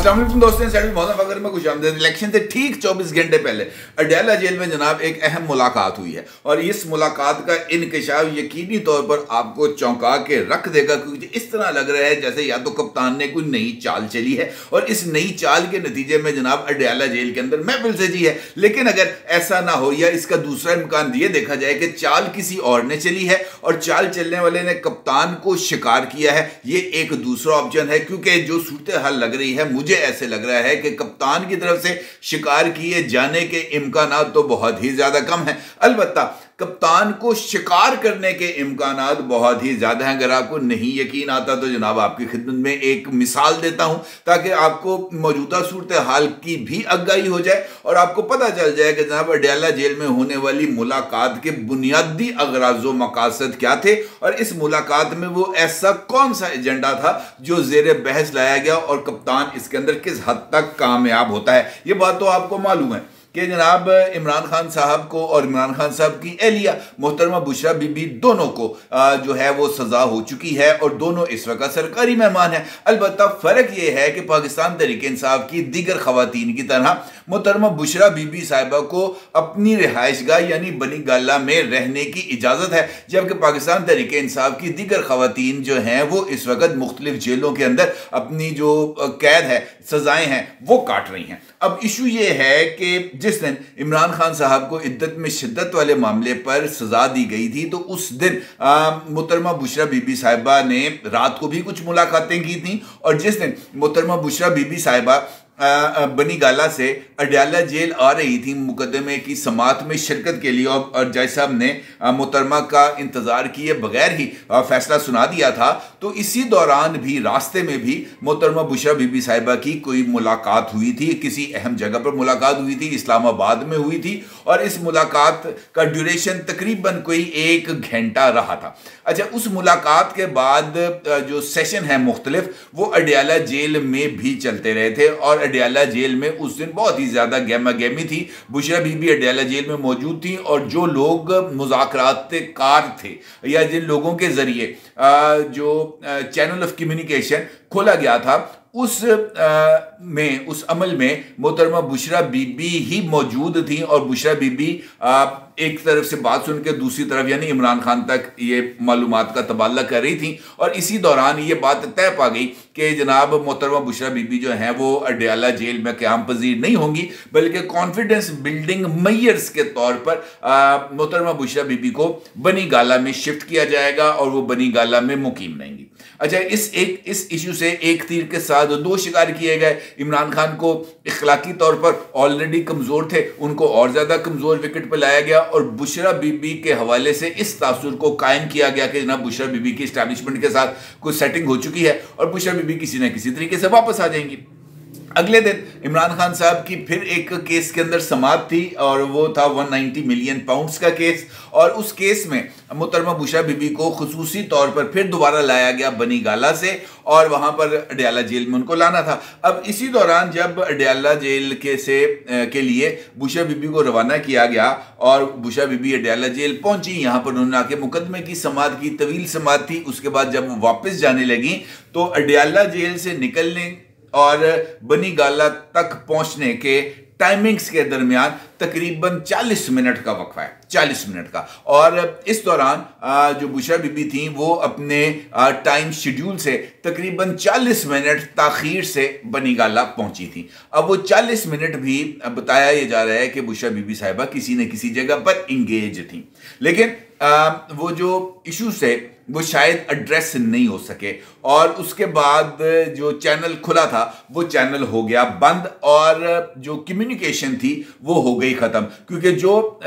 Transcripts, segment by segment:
अस्सलाम दोस्तों, फकर में खुशामदीद। इलेक्शन से ठीक 24 घंटे पहले अडयाला जेल में जनाब एक अहम मुलाकात हुई है और इस मुलाकात का इंकशाफ यकीनी तौर पर आपको चौंका के रख देगा, क्योंकि इस तरह लग रहा है जैसे या तो कप्तान ने कोई नई चाल चली है और इस नई चाल के नतीजे में जनाब अडयाला जेल के अंदर महफिल सजी है। लेकिन अगर ऐसा ना हो या इसका दूसरा इम्कान ये देखा जाए कि चाल किसी और ने चली है और चाल चलने वाले ने कप्तान को शिकार किया है, ये एक दूसरा ऑप्शन है। क्योंकि जो सूरत हाल लग रही है, मुझे ऐसे लग रहा है कि कप्तान की तरफ से शिकार किए जाने के इम्कानात तो बहुत ही ज्यादा कम है। अलबत्ता कप्तान को शिकार करने के इम्कानात बहुत ही ज्यादा हैं। अगर आपको नहीं यकीन आता तो जनाब आपकी खिदमत में एक मिसाल देता हूं ताकि आपको मौजूदा सूरत हाल की भी आगाही हो जाए और आपको पता चल जाए कि जनाब अडयाला जेल में होने वाली मुलाकात के बुनियादी अगराज व मकासद क्या थे और इस मुलाकात में वो ऐसा कौन सा एजेंडा था जो जेर बहस लाया गया और कप्तान इसके अंदर किस हद तक कामयाब होता है। ये बात तो आपको मालूम है कि जनाब इमरान खान साहब को और इमरान खान साहब की एहलिया मोहतरमा बुशरा बीबी दोनों को जो है वो सजा हो चुकी है और दोनों इस वक्त सरकारी मेहमान हैं। अलबत्ता फ़र्क ये है कि पाकिस्तान तहरीक इंसाफ की दीगर खवातीन की तरह मोहतरमा बुशरा बीबी साहिबा को अपनी रिहाइशगाह यानी बनी गाला में रहने की इजाज़त है, जबकि पाकिस्तान तहरीक इंसाफ की दीगर खवातीन जो हैं वो इस वक्त मुख्तलिफ जेलों के अंदर अपनी जो कैद है, सजाएं हैं, वो काट रही हैं। अब इशू ये है कि जिस दिन इमरान खान साहब को इद्दत में शिद्दत वाले मामले पर सजा दी गई थी तो उस दिन मोहतरमा बुशरा बीबी साहिबा ने रात को भी कुछ मुलाकातें की थी और जिस दिन मोहतरमा बुशरा बीबी साहिबा बनी गाला से अडयाला जेल आ रही थी मुकदमे की समाअत में शिरकत के लिए और जज साहब ने मोहतरमा का इंतजार किए बगैर ही फैसला सुना दिया था, तो इसी दौरान भी रास्ते में भी मोहतरमा बुशरा बीबी साहिबा की कोई मुलाकात हुई थी, किसी अहम जगह पर मुलाकात हुई थी, इस्लामाबाद में हुई थी और इस मुलाकात का ड्यूरेशन तकरीबन कोई 1 घंटा रहा था। अच्छा, उस मुलाकात के बाद जो सेशन है मुख्तलिफ वो अडयाला जेल में भी चलते रहे थे और अडयाला जेल में उस दिन बहुत ही ज्यादा गहमा गहमी थी। बुशरा बीबी अडयाला जेल में मौजूद थी और जो लोग मुज़ाकरात कार थे या जिन लोगों के जरिए जो चैनल ऑफ कम्युनिकेशन खोला गया था उस अमल में मोहतरमा बुशरा बीबी ही मौजूद थी और बुशरा बीबी एक तरफ से बात सुन के दूसरी तरफ यानी इमरान खान तक ये मालूमात का तबादला कर रही थी और इसी दौरान ये बात तय पा गई कि जनाब मोहतरमा बुशरा बीबी जो हैं वो अडयाला जेल में क़याम पजीर नहीं होंगी, बल्कि कॉन्फिडेंस बिल्डिंग मेयर्स के तौर पर मोहतरमा बुशरा बीबी को बनी गाला में शिफ्ट किया जाएगा और वो बनी गाला में मुकीम रहेंगी। अच्छा, इस इशू से एक तीर के साथ 2 शिकार किए गए। इमरान खान को इखलाकी तौर पर ऑलरेडी कमजोर थे, उनको और ज्यादा कमजोर विकेट पर लाया गया और बुशरा बीबी के हवाले से इस तासुर को कायम किया गया कि जनाब बुशरा बीबी की एस्टैब्लिशमेंट के साथ कोई सेटिंग हो चुकी है और बुशरा बीबी किसी न किसी तरीके से वापस आ जाएंगी। अगले दिन इमरान खान साहब की फिर एक केस के अंदर समाअत थी और वो था 190 मिलियन पाउंड्स का केस और उस केस में मोहतरमा बुशरा बीबी को खुसूसी तौर पर फिर दोबारा लाया गया बनी गाला से और वहां पर अडयाला जेल में उनको लाना था। अब इसी दौरान जब अडयाला जेल के लिए बुशरा बीबी को रवाना किया गया और बुशरा बीबी अडयाला जेल पहुंची, यहां पर उन्होंने आके मुकदमे की समाअत की, तवील समाअत थी। उसके बाद जब वो वापस जाने लगी तो अडयाला जेल से निकलने और बनी गाला तक पहुंचने के टाइमिंग्स के दरमियान तकरीबन 40 मिनट का वक्फा है, 40 मिनट का। और इस दौरान जो बुशरा बीबी थी वो अपने टाइम शेड्यूल से तकरीबन 40 मिनट ताखीर से बनी गाला पहुंची थी। अब वो 40 मिनट भी बताया ये जा रहा है कि बुशरा बीबी साहिबा किसी न किसी जगह पर इंगेज थी, लेकिन वो जो इशूज थे वो शायद एड्रेस नहीं हो सके और उसके बाद जो चैनल खुला था वो चैनल हो गया बंद और जो कम्युनिकेशन थी वो हो गई ख़त्म, क्योंकि जो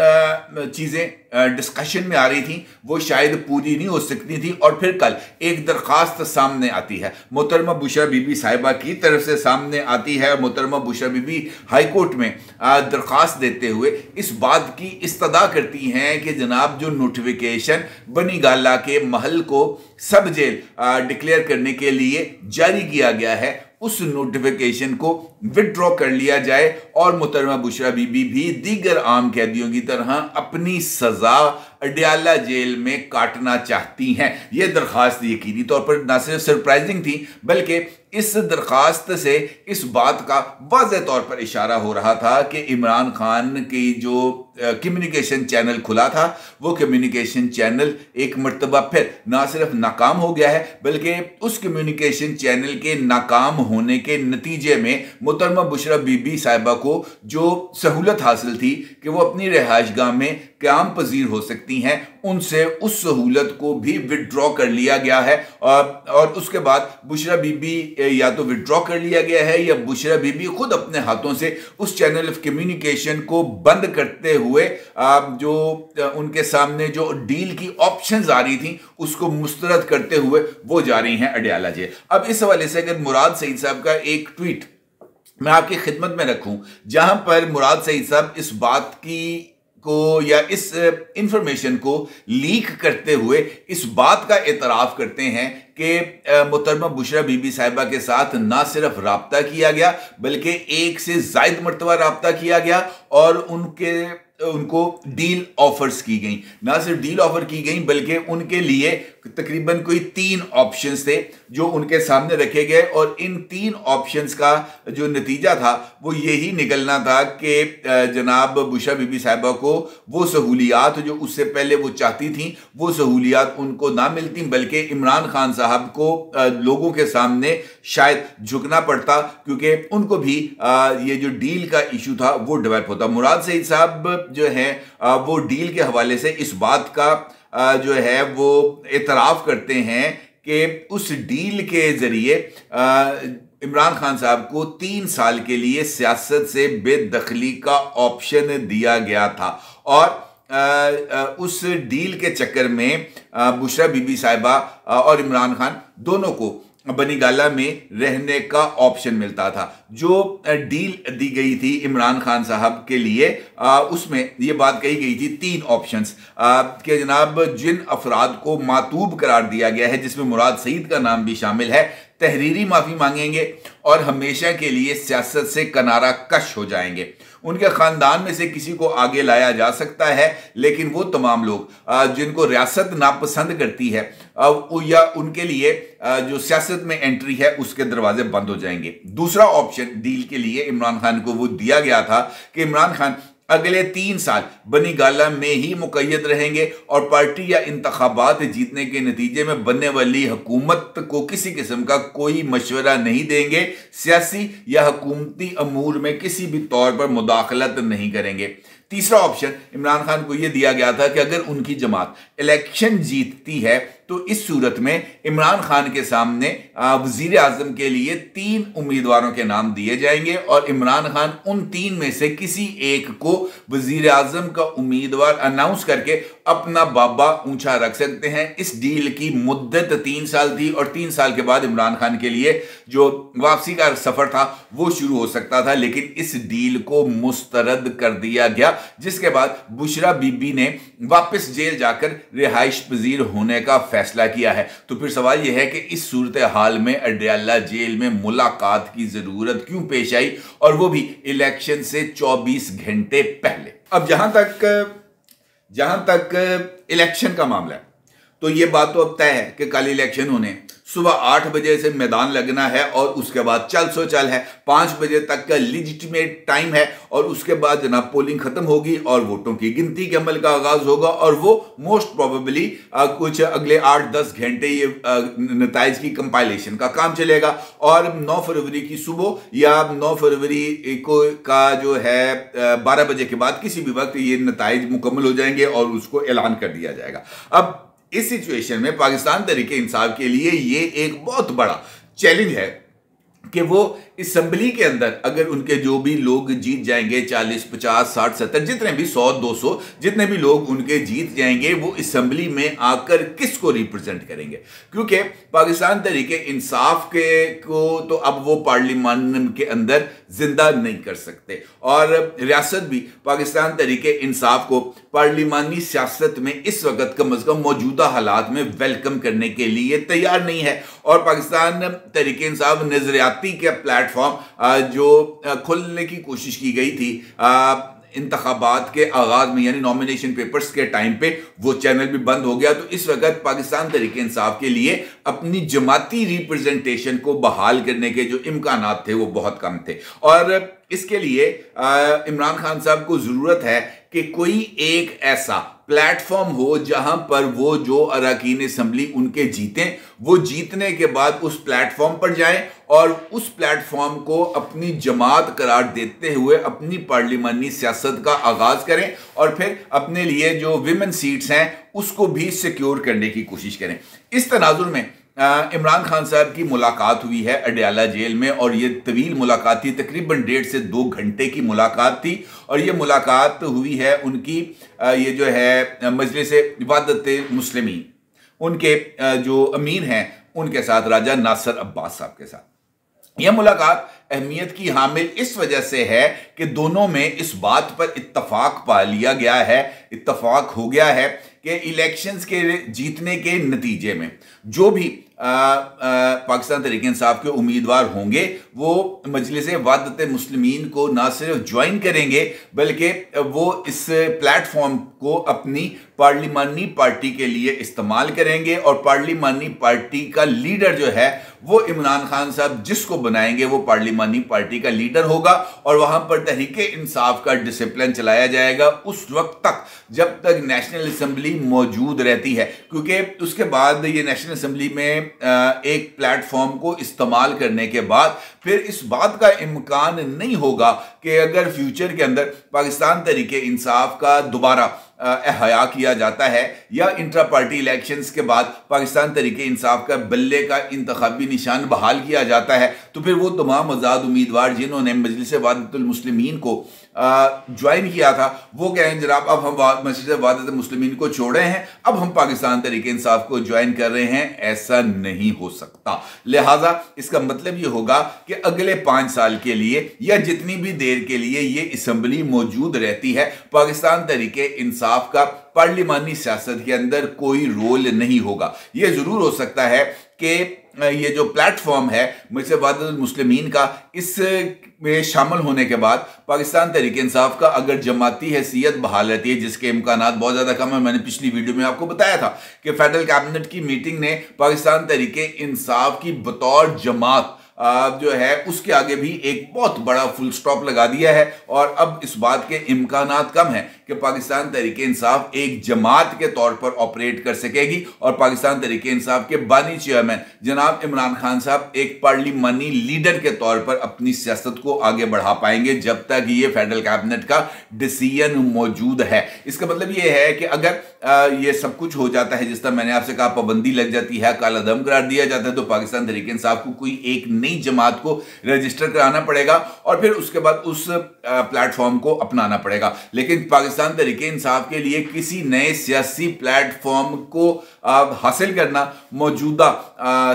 चीज़ें डिस्कशन में आ रही थी वो शायद पूरी नहीं हो सकती थी। और फिर कल एक दरखास्त सामने आती है, मोहतरमा बुशरा बीबी साहिबा की तरफ से सामने आती है। मोहतरमा बुशरा बीबी हाई कोर्ट में दरखास्त देते हुए इस बात की इस्तदा करती हैं कि जनाब जो नोटिफिकेशन बनी गाला के महल को सब जेल डिक्लेयर करने के लिए जारी किया गया है उस नोटिफिकेशन को विड्रॉ कर लिया जाए और मोहतरमा बुशरा बीबी भी दीगर आम कैदियों की तरह अपनी सजा अडयाला जेल में काटना चाहती हैं। यह दरख्वास्त यकीनी तौर पर न सिर्फ सरप्राइजिंग थी बल्कि इस दरखास्त से इस बात का वाज़ेह तौर पर इशारा हो रहा था कि इमरान खान की जो कम्युनिकेशन चैनल खुला था वो कम्युनिकेशन चैनल एक मर्तबा फिर ना सिर्फ नाकाम हो गया है बल्कि उस कम्युनिकेशन चैनल के नाकाम होने के नतीजे में मोहतरमा बुशरा बीबी साहिबा को जो सहूलत हासिल थी कि वो अपनी रिहाइशगाह में क़याम पजीर हो सकती हैं, उनसे उस सहूलत को भी विड्रॉ कर लिया गया है। और उसके बाद बुशरा बीबी या तो विड्रॉ कर लिया गया है या बुशरा बीबी खुद अपने हाथों से उस चैनल ऑफ कम्युनिकेशन को बंद करते हुए जो उनके सामने जो डील की ऑप्शंस आ रही थी उसको मुस्तरद करते हुए वो जा रही हैं अडयाला जेल। अब इस हवाले से अगर मुराद सईद साहब का एक ट्वीट मैं आपकी खिदमत में रखूं जहां पर मुराद सईद साहब इस बात की को या इस इंफॉर्मेशन को लीक करते हुए इस बात का एतराफ़ करते हैं कि मोहतरमा बुशरा बीबी साहिबा के साथ ना सिर्फ राब्ता किया गया बल्कि एक से ज़ायद मरतबा राब्ता किया गया और उनको डील ऑफर्स की गई। ना सिर्फ डील ऑफर की गई बल्कि उनके लिए तकरीबन कोई 3 ऑप्शंस थे जो उनके सामने रखे गए और इन 3 ऑप्शंस का जो नतीजा था वो यही निकलना था कि जनाब बुशरा बीबी साहिबा को वो सहूलियात जो उससे पहले वो चाहती थी वो सहूलियात उनको ना मिलती बल्कि इमरान खान साहब को लोगों के सामने शायद झुकना पड़ता क्योंकि उनको भी ये जो डील का इशू था वो डेवलप होता। मुराद सईद साहब जो है वो डील के हवाले से इस बात का जो है वो एतराफ़ करते हैं कि उस डील के ज़रिए इमरान खान साहब को 3 साल के लिए सियासत से बेदखली का ऑप्शन दिया गया था और उस डील के चक्कर में बुशरा बीबी साहिबा और इमरान खान दोनों को बनी गाला में रहने का ऑप्शन मिलता था। जो डील दी गई थी इमरान खान साहब के लिए उसमें ये बात कही गई थी 3 ऑप्शंस कि जनाब जिन अफराद को मातूब करार दिया गया है जिसमें मुराद सईद का नाम भी शामिल है तहरीरी माफ़ी मांगेंगे और हमेशा के लिए सियासत से किनारा कश हो जाएंगे। उनके ख़ानदान में से किसी को आगे लाया जा सकता है लेकिन वो तमाम लोग जिनको रियासत नापसंद करती है या उनके लिए जो सियासत में एंट्री है उसके दरवाजे बंद हो जाएंगे। दूसरा ऑप्शन डील के लिए इमरान खान को वो दिया गया था कि इमरान खान अगले 3 साल बनी गाला में ही मुक़य्यद रहेंगे और पार्टी या इंतखाबात जीतने के नतीजे में बनने वाली हुकूमत को किसी किस्म का कोई मशवरा नहीं देंगे, सियासी या हुकूमती अमूर में किसी भी तौर पर मुदाखलत नहीं करेंगे। तीसरा ऑप्शन इमरान खान को यह दिया गया था कि अगर उनकी जमात इलेक्शन जीतती है तो इस सूरत में इमरान खान के सामने वज़ीर आज़म के लिए 3 उम्मीदवारों के नाम दिए जाएंगे और इमरान खान उन 3 में से किसी एक को वज़ीर आज़म का उम्मीदवार अनाउंस करके अपना बाबा ऊंचा रख सकते हैं। इस डील की मुद्दत 3 साल थी और 3 साल के बाद इमरान खान के लिए जो वापसी का सफ़र था वो शुरू हो सकता था, लेकिन इस डील को मुस्तरद कर दिया गया जिसके बाद बुशरा बीबी ने वापस जेल जाकर रिहाइश पजीर होने का फैसला किया है। तो फिर सवाल यह है कि इस सूरत हाल में अडयाला जेल में मुलाकात की जरूरत क्यों पेश आई और वो भी इलेक्शन से 24 घंटे पहले। अब जहां तक इलेक्शन का मामला है तो ये बात तो अब तय है कि कल इलेक्शन होने सुबह 8 बजे से मैदान लगना है और उसके बाद चल सो चल है। 5 बजे तक का लिजिटिमेट टाइम है और उसके बाद जनाब पोलिंग खत्म होगी और वोटों की गिनती के अमल का आगाज होगा और वो मोस्ट प्रोबेबली कुछ अगले 8-10 घंटे ये नताइज की कंपाइलेशन का काम चलेगा और 9 फरवरी की सुबह या 9 फरवरी को का जो है 12 बजे के बाद किसी भी वक्त ये नताइज मुकम्मल हो जाएंगे और उसको ऐलान कर दिया जाएगा। अब इस सिचुएशन में पाकिस्तान तहरीक इंसाफ के लिए ये एक बहुत बड़ा चैलेंज है कि वो असम्बली के अंदर अगर उनके जो भी लोग जीत जाएंगे 40, 50, 60, 70 जितने भी 100, 200 जितने भी लोग उनके जीत जाएंगे वो असम्बली में आकर किसको रिप्रेजेंट करेंगे, क्योंकि पाकिस्तान तहरीक इंसाफ के को तो अब वो पार्लियामान के अंदर जिंदा नहीं कर सकते और रियासत भी पाकिस्तान तहरीक इंसाफ को पार्लिमानी सियासत में इस वक्त कम अज कम मौजूदा हालात में वेलकम करने के लिए तैयार नहीं है। और पाकिस्तान तहरीक इंसाफ नजरियाती के प्लेटफॉर्म जो खोलने की कोशिश की गई थी इंतखाबात के आगाज में यानी नॉमिनेशन पेपर्स के टाइम पे वो चैनल भी बंद हो गया। तो इस वक्त पाकिस्तान तहरीक इंसाफ के लिए अपनी जमाती रिप्रेजेंटेशन को बहाल करने के जो इम्कानात थे वो बहुत कम थे, और इसके लिए इमरान खान साहब को जरूरत है कि कोई एक ऐसा प्लेटफॉर्म हो जहां पर वो जो अरकान असम्बली उनके जीतें, वो जीतने के बाद उस प्लेटफॉर्म पर जाएं और उस प्लेटफॉर्म को अपनी जमात करार देते हुए अपनी पार्लिमानी सियासत का आगाज करें और फिर अपने लिए जो विमेन सीट्स हैं उसको भी सिक्योर करने की कोशिश करें। इस तनाजुर में इमरान खान साहब की मुलाकात हुई है अडयाला जेल में, और ये तवील मुलाकात थी, तकरीबन 1.5 से 2 घंटे की मुलाकात थी। और ये मुलाकात हुई है उनकी ये जो है मजलिस वहदत मुस्लिमीन, उनके जो अमीर हैं उनके साथ, राजा नासिर अब्बास साहब के साथ। यह मुलाकात अहमियत की हामिल इस वजह से है कि दोनों में इस बात पर इत्तफाक पा लिया गया है, इत्तफाक हो गया है कि इलेक्शंस के जीतने के नतीजे में जो भी पाकिस्तान तहरीक इंसाफ के उम्मीदवार होंगे वो मजलिस वहदत मुस्लिमीन को ना सिर्फ ज्वाइन करेंगे बल्कि वो इस प्लेटफॉर्म को अपनी पार्लिमानी पार्टी के लिए इस्तेमाल करेंगे, और पार्लिमानी पार्टी का लीडर जो है वो इमरान खान साहब जिसको बनाएंगे वो पार्लिमानी पार्टी का लीडर होगा, और वहां पर तहरीक इंसाफ का डिसिप्लिन चलाया जाएगा उस वक्त तक जब तक नेशनल असम्बली मौजूद रहती है, क्योंकि उसके बाद ये नेशनल असम्बली में एक प्लेटफॉर्म को इस्तेमाल करने के बाद फिर इस बात का इम्कान नहीं होगा कि अगर फ्यूचर के अंदर पाकिस्तान तहरीक इंसाफ का दोबारा अहया किया जाता है या इंट्रा पार्टी इलेक्शंस के बाद पाकिस्तान तहरीक इंसाफ का बल्ले का इंतखाबी निशान बहाल किया जाता है, तो फिर वो तमाम आज़ाद उम्मीदवार जिन्होंने मजलिस वहदत मुस्लिमीन को ज्वाइन किया था वो कहें जनाब अब हम मजलिस वहदत मुस्लिमीन को छोड़े हैं, अब हम पाकिस्तान तहरीक इंसाफ को ज्वाइन कर रहे हैं। ऐसा नहीं हो सकता। लिहाजा इसका मतलब ये होगा कि अगले 5 साल के लिए या जितनी भी देर के लिए ये असम्बली मौजूद रहती है, पाकिस्तान तहरीक इंसाफ का पार्लिमानी सियासत के अंदर कोई रोल नहीं होगा। यह जरूर हो सकता है कि ये जो प्लेटफॉर्म है मजलिस वहदत मुस्लिमीन का, इस में शामिल होने के बाद पाकिस्तान तहरीक इंसाफ का अगर जमाती हैसियत बहाल रहती है, जिसके इम्कानात बहुत ज़्यादा कम है, मैंने पिछली वीडियो में आपको बताया था कि फेडरल कैबिनेट की मीटिंग ने पाकिस्तान तहरीक इंसाफ की बतौर जमात जो है उसके आगे भी एक बहुत बड़ा फुल स्टॉप लगा दिया है, और अब इस बात के इम्कानात कम है कि पाकिस्तान तहरीक इंसाफ एक जमात के तौर पर ऑपरेट कर सकेगी, और पाकिस्तान तहरीक इंसाफ के बानी चेयरमैन जनाब इमरान खान साहब एक पार्लिमानी लीडर के तौर पर अपनी सियासत को आगे बढ़ा पाएंगे जब तक ये फेडरल कैबिनेट का डिसीजन मौजूद है। इसका मतलब ये है कि अगर ये सब कुछ हो जाता है जिस तरह मैंने आपसे कहा, पाबंदी लग जाती है, काला दम करार दिया जाता है, तो पाकिस्तान तहरीक इंसाफ को कोई एक नई जमात को रजिस्टर कराना पड़ेगा और फिर उसके बाद उस प्लेटफॉर्म को अपनाना पड़ेगा। लेकिन पाकिस्तान तहरीक इंसाफ के लिए किसी नए सियासी प्लेटफॉर्म को हासिल करना मौजूदा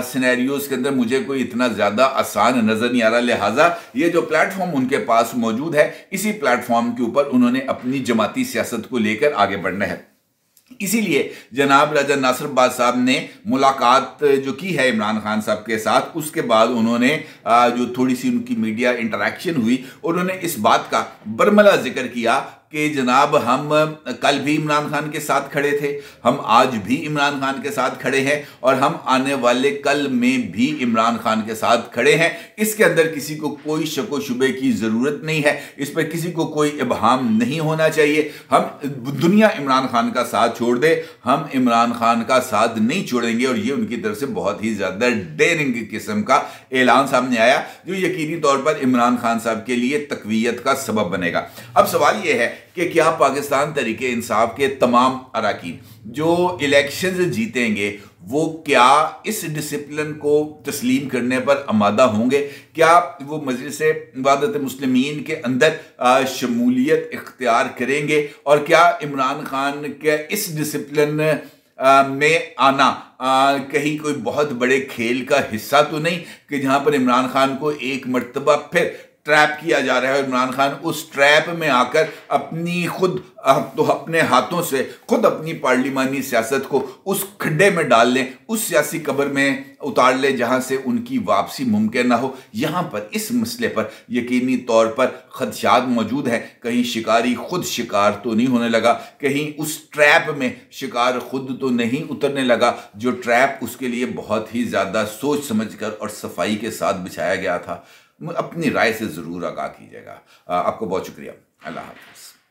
सिनेरियोज के अंदर मुझे कोई इतना ज्यादा आसान नजर नहीं आ रहा। लिहाजा ये जो प्लेटफॉर्म उनके पास मौजूद है, इसी प्लेटफॉर्म के ऊपर उन्होंने अपनी जमाती सियासत को लेकर आगे बढ़ना है। इसीलिए जनाब राजा नासिर अब्बास साहब ने मुलाकात जो की है इमरान खान साहब के साथ, उसके बाद उन्होंने जो थोड़ी सी उनकी मीडिया इंटरेक्शन हुई, उन्होंने इस बात का बरमला जिक्र किया कि जनाब हम कल भी इमरान खान के साथ खड़े थे, हम आज भी इमरान खान के साथ खड़े हैं और हम आने वाले कल में भी इमरान खान के साथ खड़े हैं। इसके अंदर किसी को कोई शक व शुबे की ज़रूरत नहीं है, इस पर किसी को कोई इबहाम नहीं होना चाहिए। हम दुनिया इमरान खान का साथ छोड़ दे, हम इमरान खान का साथ नहीं छोड़ेंगे। और ये उनकी तरफ से बहुत ही ज़्यादा डेयरिंग किस्म का ऐलान सामने आया जो यकीनी तौर पर इमरान खान साहब के लिए तकवीयत का सबब बनेगा। अब सवाल यह है कि क्या पाकिस्तान तहरीक इंसाफ के तमाम अरकान जो इलेक्शंस जीतेंगे वो क्या इस डिसिप्लिन को तस्लीम करने पर आमादा होंगे? क्या वो मजलिस वहदत मुस्लिमीन के अंदर शमूलियत इख्तियार करेंगे? और क्या इमरान खान के इस डिसिप्लिन में आना कहीं कोई बहुत बड़े खेल का हिस्सा तो नहीं कि जहां पर इमरान खान को एक मर्तबा फिर ट्रैप किया जा रहा है। इमरान खान उस ट्रैप में आकर अपने हाथों से खुद अपनी पार्लिमानी सियासत को उस खड्डे में डाल लें, उस सियासी कब्र में उतार ले जहां से उनकी वापसी मुमकिन ना हो। यहां पर इस मसले पर यकीनी तौर पर खदशात मौजूद हैं। कहीं शिकारी खुद शिकार तो नहीं होने लगा, कहीं उस ट्रैप में शिकार खुद तो नहीं उतरने लगा, जो ट्रैप उसके लिए बहुत ही ज़्यादा सोच समझकर और सफाई के साथ बिछाया गया था। अपनी राय से ज़रूर आगाह कीजिएगा। आपको बहुत शुक्रिया। अल्लाह हाफ़िज़।